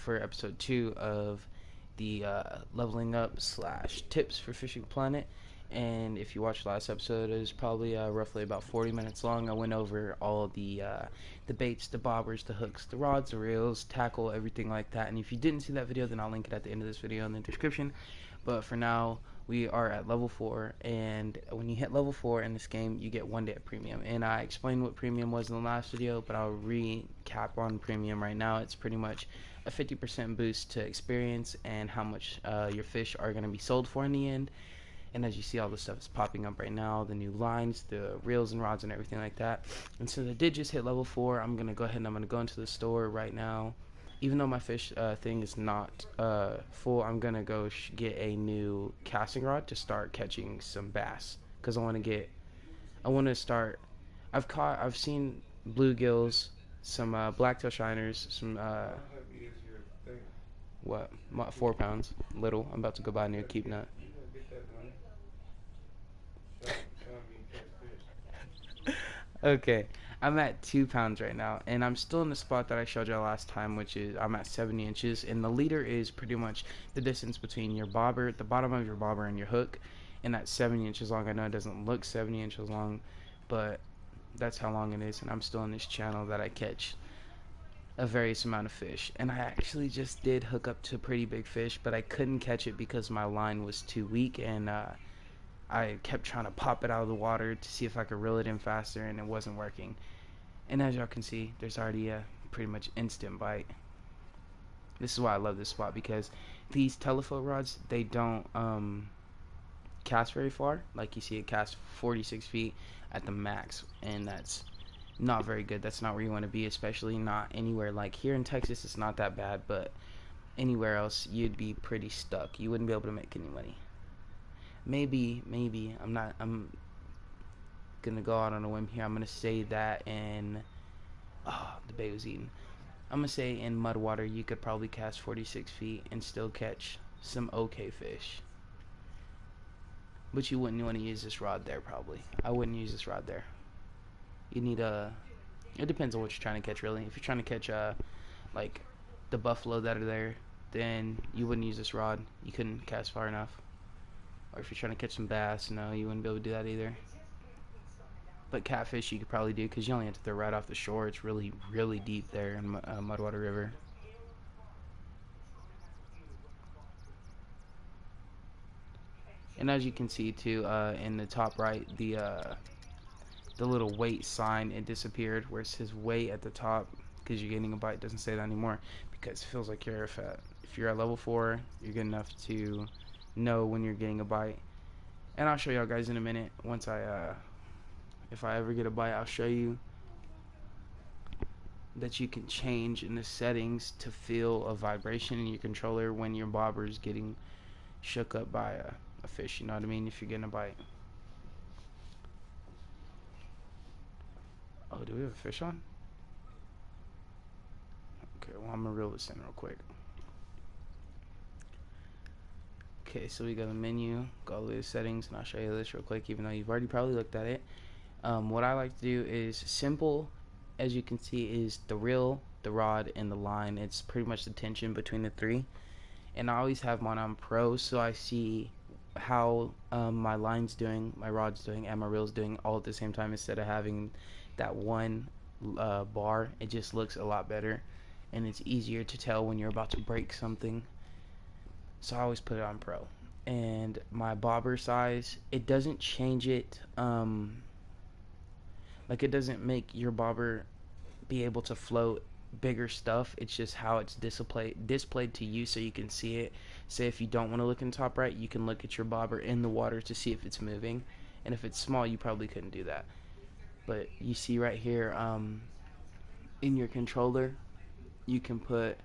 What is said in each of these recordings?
for episode 2 of the leveling up slash tips for Fishing Planet. And if you watched last episode, it was probably roughly about 40 minutes long. I went over all the baits, the bobbers, the hooks, the rods, the reels, tackle, everything like that. And if you didn't see that video, then I'll link it at the end of this video in the description. But for now, we are at level 4, and when you hit level 4 in this game, you get 1 day of premium. And I explained what premium was in the last video, but I'll recap on premium right now. It's pretty much a 50% boost to experience and how much your fish are going to be sold for in the end. And as you see, all the stuff is popping up right now, the new lines, the reels and rods and everything like that. And since I did just hit level 4, I'm going to go ahead and I'm going to go into the store right now. Even though my fish thing is not full, I'm going to go get a new casting rod to start catching some bass. Because I want to start, I've seen bluegills, some blacktail shiners, some, what, 4 pounds, little. I'm about to go buy a new keep nut. Okay, I'm at 2 pounds right now, and I'm still in the spot that I showed you last time, which is I'm at 70 inches, and the leader is pretty much the distance between your bobber, the bottom of your bobber, and your hook, and that's 70 inches long. I know it doesn't look 70 inches long, but that's how long it is, and I'm still in this channel that I catch a various amount of fish. And I actually just did hook up to a pretty big fish, but I couldn't catch it because my line was too weak, and I kept trying to pop it out of the water to see if I could reel it in faster, and it wasn't working. And as y'all can see, there's already a pretty much instant bite. This is why I love this spot, because these telephoto rods, they don't cast very far. Like you see, it casts 46 feet at the max, and that's not very good. That's not where you want to be, especially not anywhere like here in Texas. It's not that bad, but anywhere else you'd be pretty stuck. You wouldn't be able to make any money. Maybe I'm gonna go out on a whim here. I'm gonna say that in the bait was eaten. I'm gonna say in mud water you could probably cast 46 feet and still catch some okay fish, but you wouldn't want to use this rod there. Probably I wouldn't use this rod there. You need it depends on what you're trying to catch, really. If you're trying to catch like the buffalo that are there, then you wouldn't use this rod. You couldn't cast far enough. Or if you're trying to catch some bass, no, you wouldn't be able to do that either. But catfish you could probably do, because you only have to throw right off the shore. It's really, really deep there in Mudwater River. And as you can see too, in the top right, the little weight sign, it disappeared, where it says weight at the top, because you're getting a bite. It doesn't say that anymore, because it feels like you're if you're at level 4, you're good enough to know when you're getting a bite. And I'll show y'all guys in a minute. Once if I ever get a bite, I'll show you that you can change in the settings to feel a vibration in your controller when your bobber is getting shook up by a fish, you know what I mean, if you're getting a bite. Oh, do we have a fish on? Okay, well, I'm gonna reel this in real quick. Okay, so we got a menu, go all the way to settings, and I'll show you this real quick, even though you've already probably looked at it. What I like to do is simple, as you can see, is the reel, the rod, and the line. It's pretty much the tension between the 3. And I always have mine on pro, so I see how my line's doing, my rod's doing, and my reel's doing all at the same time, instead of having that one bar. It just looks a lot better, and it's easier to tell when you're about to break something. So I always put it on pro. And my bobber size, it doesn't change it, like it doesn't make your bobber be able to float bigger stuff. It's just how it's displayed to you, so you can see it. Say if you don't want to look in the top right, you can look at your bobber in the water to see if it's moving, and if it's small, you probably couldn't do that. But you see right here, in your controller, you can put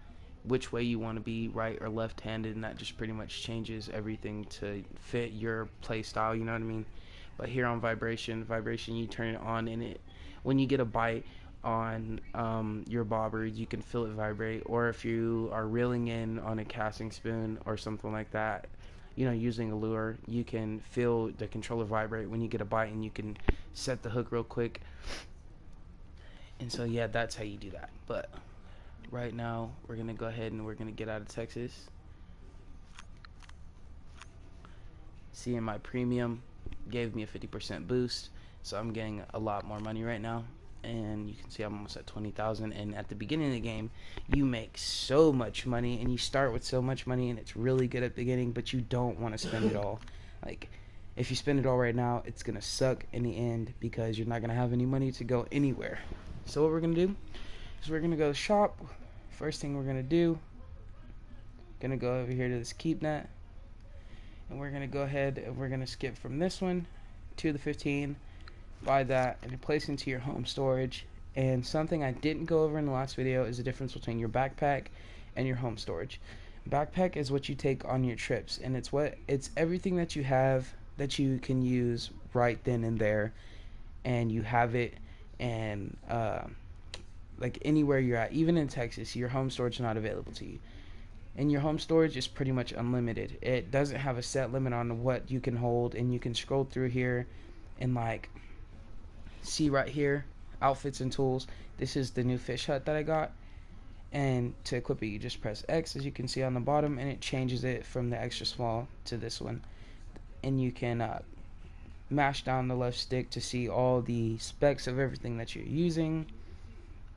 which way you want to be, right or left-handed, and that just pretty much changes everything to fit your play style, you know what I mean. But here on vibration, you turn it on, and it, when you get a bite on your bobber, you can feel it vibrate. Or if you are reeling in on a casting spoon or something like that, you know, using a lure, you can feel the controller vibrate when you get a bite, and you can set the hook real quick. And so yeah, that's how you do that. But Right now, we're gonna go ahead and we're gonna get out of Texas. Seeing my premium gave me a 50% boost, so I'm getting a lot more money right now. And you can see I'm almost at 20,000. And at the beginning of the game, you make so much money, and you start with so much money, and it's really good at the beginning, but you don't want to spend it all. Like, if you spend it all right now, it's gonna suck in the end because you're not gonna have any money to go anywhere. So what we're gonna do is we're gonna go shop. First thing we're gonna do, gonna go over here to this keep net, and we're gonna go ahead and we're gonna skip from this one to the 15, buy that and place into your home storage. And something I didn't go over in the last video is the difference between your backpack and your home storage. Backpack is what you take on your trips, and it's everything that you have that you can use right then and there, and you have it. And like anywhere you're at, even in Texas, your home storage is not available to you. And your home storage is pretty much unlimited. It doesn't have a set limit on what you can hold, and you can scroll through here and like see right here, outfits and tools. This is the new fish hut that I got, and to equip it you just press X, as you can see on the bottom, and it changes it from the extra small to this one. And you can mash down the left stick to see all the specs of everything that you're using.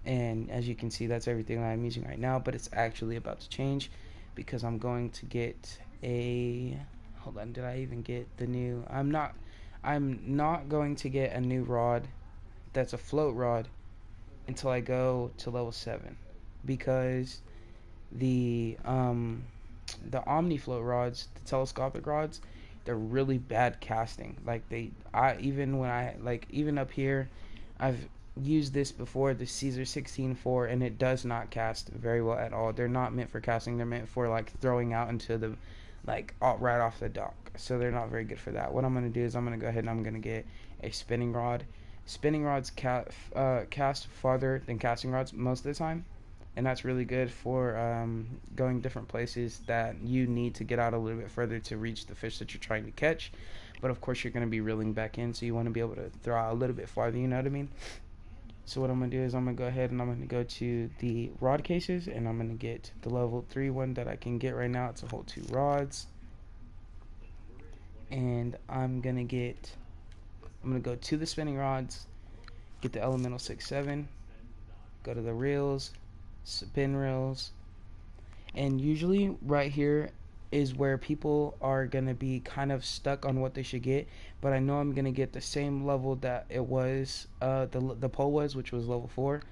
And as you can see, that's everything that I'm using right now, but it's actually about to change because I'm going to get a, hold on, did I even get the new, I'm not going to get a new rod that's a float rod until I go to level 7, because the Omni float rods, the telescopic rods, they're really bad casting. Like even up here, I've used this before, the Caesar 16-4, and it does not cast very well at all. They're not meant for casting. They're meant for like throwing out into the right off the dock. So they're not very good for that. What I'm going to do is I'm going to go ahead and I'm going to get a spinning rod. Spinning rods cast farther than casting rods most of the time, and that's really good for going different places that you need to get out a little bit further to reach the fish that you're trying to catch. But of course you're going to be reeling back in, so you want to be able to throw out a little bit farther, you know what I mean? So what I'm going to do is I'm going to go ahead and I'm going to go to the rod cases, and I'm going to get the level 3 one that I can get right now. It's a whole 2 rods. And I'm going to go to the spinning rods, get the Elemental 6-7, go to the reels, spin reels, and usually right here is where people are going to be kind of stuck on what they should get. But I know I'm going to get the same level that it was, the pole was, which was level 4.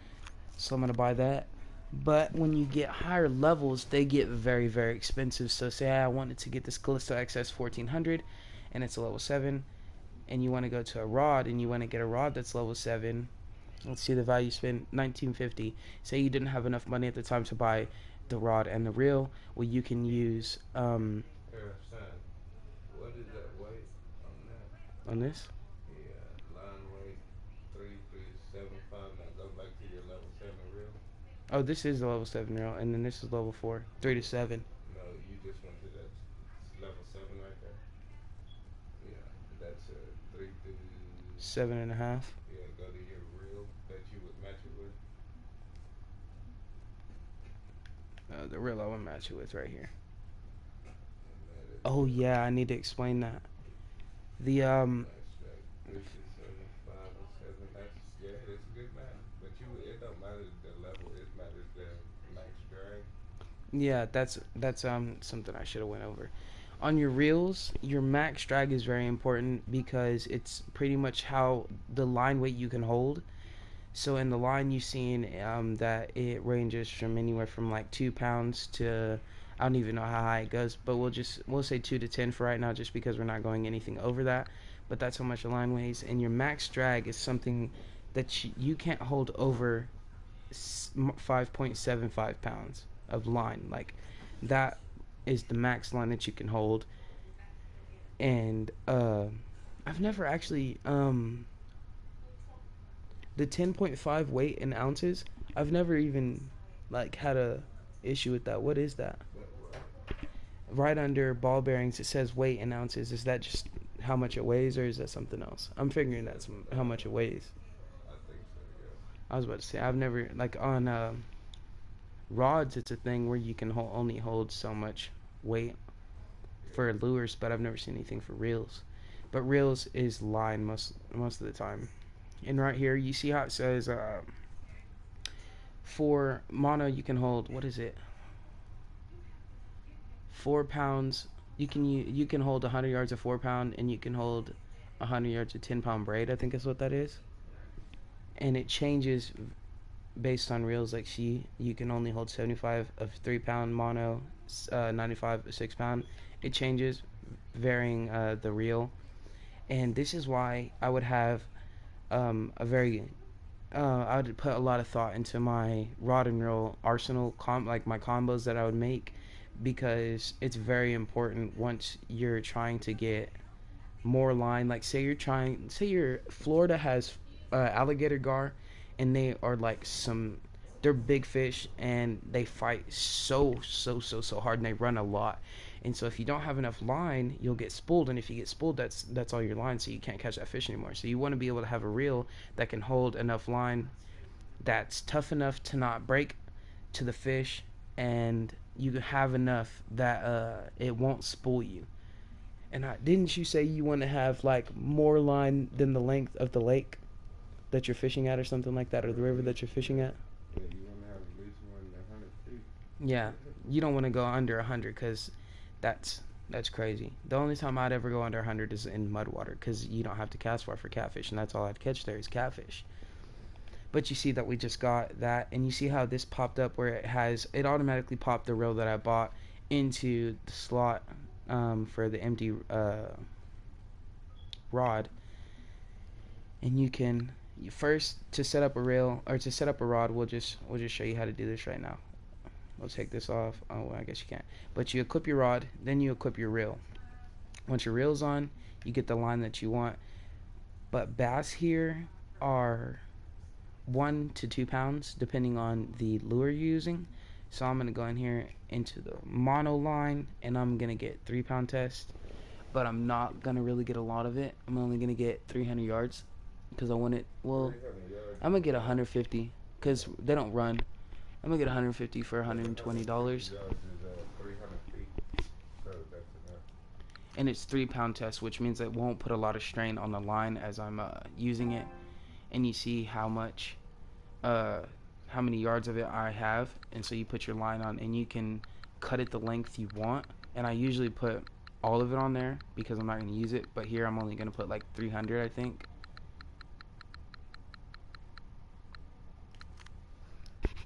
So I'm going to buy that. But when you get higher levels, they get very, very expensive. So say I wanted to get this Callisto XS 1400, and it's a level 7. And you want to go to a rod, and you want to get a rod that's level 7. Let's see the value spent, 1950. Say you didn't have enough money at the time to buy the rod and the reel. Well, you can use Son, what is that weight on that? on this. Yeah, line weight 3375. Now go back to your level 7 reel. Oh, this is the level 7 reel, and then this is level 4, 3 to 7. No, you just went to that level 7 right there. Yeah, that's a 3 to 7.5. yeah. Go to your reel that you would match it with. The reel I would match it with right here. And that is Oh yeah, I need to explain that. The max drag 3 to 7, 5 and 7. That's yeah, it's a good match. But it don't matter the level. It matters the max drag. Yeah, that's something I should have went over. On your reels, your max drag is very important because it's pretty much how the line weight you can hold. So in the line you've seen that it ranges from anywhere from like 2 pounds to, I don't even know how high it goes, but we'll say 2 to 10 for right now, just because we're not going anything over that. But that's how much a line weighs, and your max drag is something that you can't hold over 5.75 pounds of line. Like that is the max line that you can hold. And I've never actually the 10.5 weight in ounces, I've never even like had a issue with that. What is that? But what? Right under ball bearings it says weight in ounces. Is that just how much it weighs, or is that something else? I'm figuring that's how much it weighs. I think so. Yeah. I was about to say I've never, like on Rods, it's a thing where you can only hold so much weight for lures, but I've never seen anything for reels. But reels is line most of the time. And right here, you see how it says for mono you can hold, what is it? 4 pounds. You can hold 100 yards of 4 pound, and you can hold 100 yards of 10 pound braid. I think is what that is. And it changes based on reels. Like you can only hold 75 of 3 pound mono, 95 of 6 pound. It changes varying the reel. And this is why I would have a very I would put a lot of thought into my rod and reel arsenal, like my combos that I would make, because it's very important once you're trying to get more line. Like say your Florida has alligator gar, and they are like they're big fish, and they fight so hard, and they run a lot. And so if you don't have enough line, you'll get spooled, and if you get spooled, that's all your line, so you can't catch that fish anymore. So you want to be able to have a reel that can hold enough line that's tough enough to not break to the fish, and you have enough that it won't spool you. And didn't you say you want to have like more line than the length of the lake that you're fishing at, or something like that, or the river that you're fishing at? Yeah, you want to have at least 100 feet. Yeah, you don't want to go under 100, because that's crazy. The only time I'd ever go under 100 is in mud water, because you don't have to cast far for catfish, and that's all I'd catch there is catfish. But you see that we just got that, and you see how this popped up where it automatically popped the reel that I bought into the slot for the empty rod. And first, to set up a reel, or to set up a rod, we'll just show you how to do this right now. We'll take this off. Oh, well, I guess you can't. But you equip your rod, then you equip your reel. Once your reel's on, you get the line that you want. But bass here are 1 to 2 pounds depending on the lure you're using. So I'm gonna go in here into the mono line, and I'm gonna get 3 pound test, but I'm not gonna really get a lot of it. I'm only gonna get 300 yards because I want it. Well, I'm gonna get 150 because they don't run. I'm gonna get 150 for $120, and it's 3 pound test, which means it won't put a lot of strain on the line as I'm using it. And you see how many yards of it I have, and so you put your line on, and you can cut it the length you want. And I usually put all of it on there because I'm not going to use it, but here I'm only going to put like 300, I think.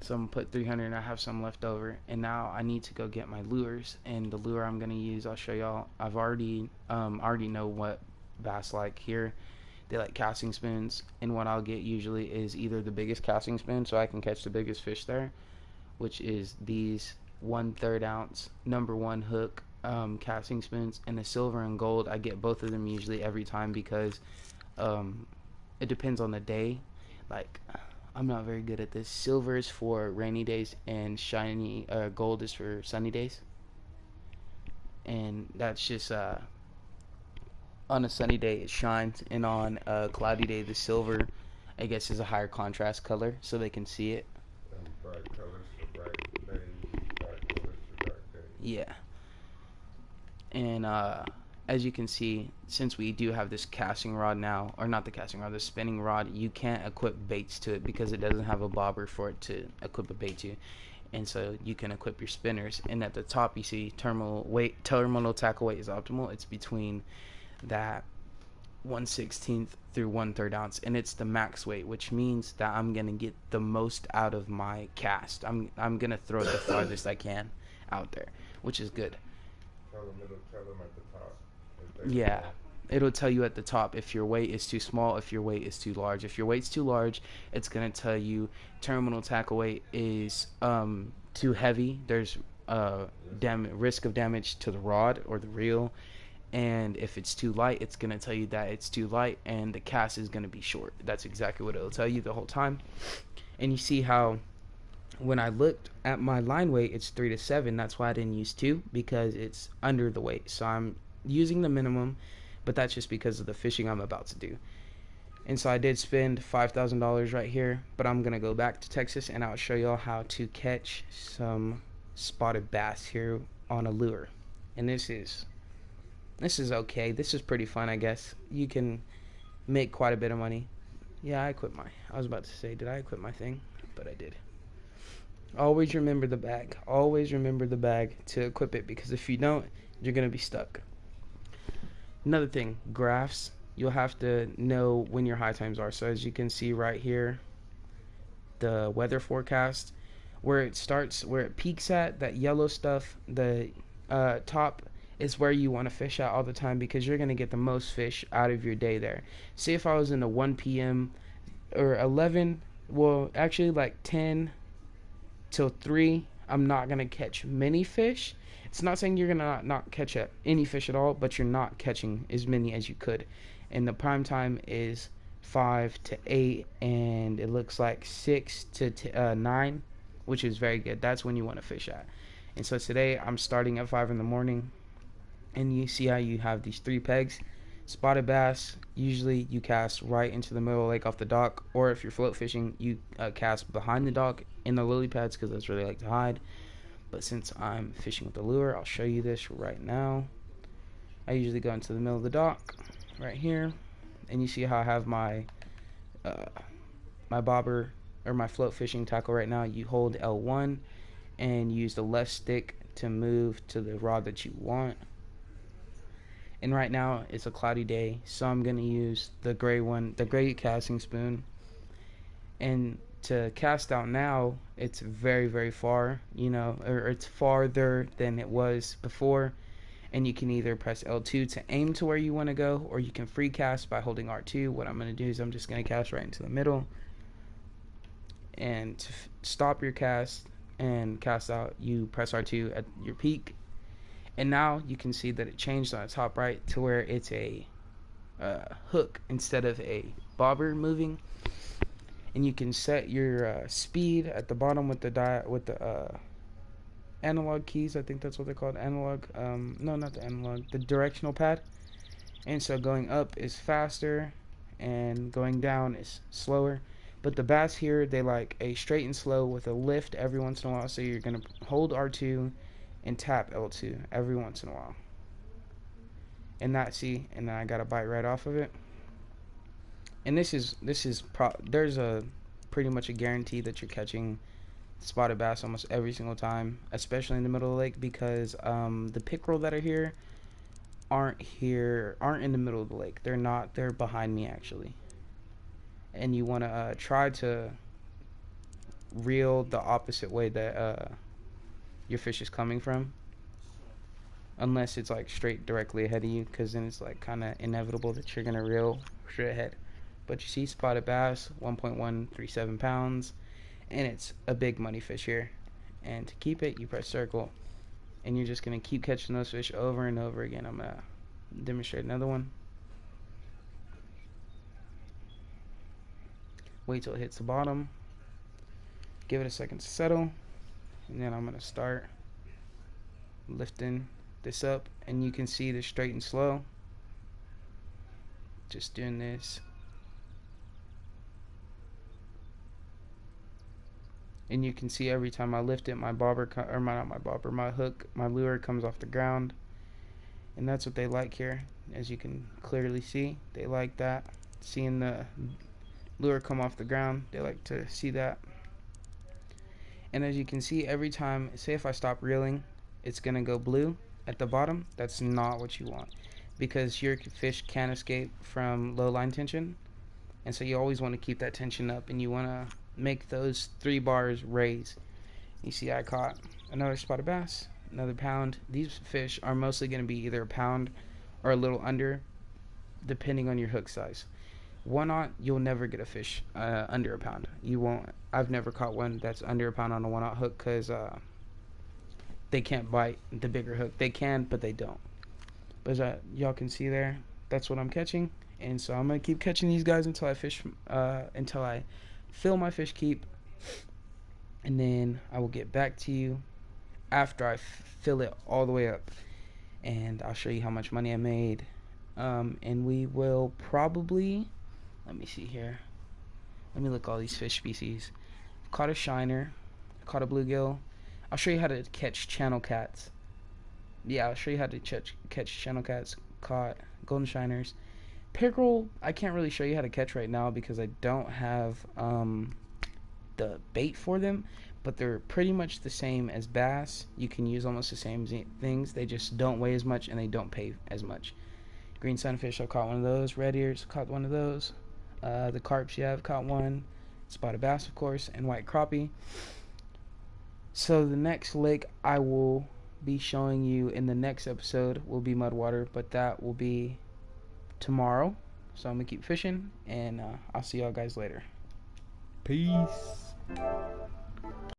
So I'm going to put 300, and I have some left over. And now I need to go get my lures, and the lure I'm going to use, I'll show y'all. I've already know what bass like here. They like casting spoons, and what I'll get usually is either the biggest casting spoon, so I can catch the biggest fish there, which is these 1/3 ounce #1 hook casting spoons, and the silver and gold. I get both of them usually every time because it depends on the day. Like, I'm not very good at this. Silver is for rainy days, and shiny gold is for sunny days, and that's just on a sunny day it shines, and on a cloudy day the silver, I guess, is a higher contrast color so they can see it. Bright colors for bright days, dark colors for dark days. Yeah. And as you can see, since we do have this casting rod now, or not the casting rod, the spinning rod, you can't equip baits to it because it doesn't have a bobber for it to equip a bait to. And so you can equip your spinners, and at the top you see terminal tackle weight is optimal. It's between that 1/16 through 1/3 ounce, and it's the max weight, which means that I'm gonna get the most out of my cast. I'm gonna throw it the farthest I can out there, which is good. Tell them at the top. Yeah, it'll tell you at the top if your weight is too small, if your weight is too large. If your weight's too large, it's gonna tell you terminal tackle weight is too heavy. There's risk of damage to the rod or the reel. And if it's too light, it's going to tell you that it's too light and the cast is going to be short. That's exactly what it'll tell you the whole time. And you see how when I looked at my line weight, it's 3 to 7. That's why I didn't use 2, because it's under the weight. So I'm using the minimum, but that's just because of the fishing I'm about to do. And so I did spend $5,000 right here, but I'm gonna go back to Texas and I'll show y'all how to catch some spotted bass here on a lure. And this is okay. This is pretty fun, I guess. You can make quite a bit of money. Yeah, I was about to say, did I equip my thing? But I did. Always remember the bag. Always remember the bag to equip it, because if you don't, you're gonna be stuck. Another thing, graphs. You'll have to know when your high times are. So as you can see right here, the weather forecast, where it peaks at, that yellow stuff, the top is where you want to fish at all the time, because you're going to get the most fish out of your day there. Say if I was in the 1 p.m. or 11, well, actually like 10 till 3, I'm not going to catch many fish. It's not saying you're going to not catch any fish at all, but you're not catching as many as you could. And the prime time is 5 to 8, and it looks like 6 to 9, which is very good. That's when you want to fish at. And so today I'm starting at 5 in the morning, and you see how you have these 3 pegs. Spotted bass, usually you cast right into the middle of the lake off the dock, or if you're float fishing, you cast behind the dock in the lily pads, because that's where they like to hide. But since I'm fishing with the lure, I'll show you this right now. I usually go into the middle of the dock right here, and you see how I have my my bobber or my float fishing tackle right now. You hold L1 and use the left stick to move to the rod that you want. And right now it's a cloudy day, so I'm gonna use the gray casting spoon. And to cast out now, it's very, very far, or it's farther than it was before. And you can either press L2 to aim to where you want to go, or you can free cast by holding R2. What I'm going to do is I'm just going to cast right into the middle. And to stop your cast and cast out, you press R2 at your peak. And now you can see that it changed on the top right to where it's a hook instead of a bobber moving. And you can set your speed at the bottom with the analog keys. I think that's what they're called. Analog. No, not the analog. The directional pad. And so going up is faster, and going down is slower. But the bass here, they like a straight and slow with a lift every once in a while. So you're gonna hold R2 and tap L2 every once in a while. And and then I got a bite right off of it. And there's a pretty much a guarantee that you're catching spotted bass almost every single time, especially in the middle of the lake, because the pickerel that are here aren't in the middle of the lake. They're behind me actually. And you want to try to reel the opposite way that your fish is coming from, unless it's like straight directly ahead of you, because then it's like kind of inevitable that you're gonna reel straight ahead. But you see, spotted bass, 1.137 pounds, and it's a big money fish here. And to keep it, you press circle, and you're just gonna keep catching those fish over and over again. I'm gonna demonstrate another one. Wait till it hits the bottom, give it a second to settle, and then I'm gonna start lifting this up, and you can see the straight and slow. Just doing this. And you can see every time I lift it, my lure comes off the ground. And that's what they like here. As you can clearly see, they like that. Seeing the lure come off the ground, they like to see that. And as you can see, every time, say if I stop reeling, it's gonna go blue at the bottom. That's not what you want, because your fish can escape from low line tension. And so you always want to keep that tension up, and you want to make those 3 bars raise. You see I caught another spotted bass, another pound. These fish are mostly going to be either a pound or a little under, depending on your hook size. 1/0, you'll never get a fish under a pound. You won't. I've never caught one that's under a pound on a 1/0 hook, because they can't bite the bigger hook. They can, but they don't. But as y'all can see there, that's what I'm catching. And so I'm gonna keep catching these guys until I fill my fish keep, and then I will get back to you after I fill it all the way up, and I'll show you how much money I made. And we will probably Let me see here. Let me look all these fish species. Caught a shiner. Caught a bluegill. I'll show you how to catch channel cats. Yeah, I'll show you how to catch channel cats. Caught golden shiners. Pickerel, I can't really show you how to catch right now because I don't have the bait for them, but they're pretty much the same as bass. You can use almost the same things. They just don't weigh as much and they don't pay as much. Green sunfish, I caught one of those. Red ears, caught one of those. The carps, yeah, I've caught one. Spotted bass, of course, and white crappie. So the next lake I will be showing you in the next episode will be Mudwater, but that will be tomorrow. So I'm gonna keep fishing, and I'll see y'all guys later. Peace.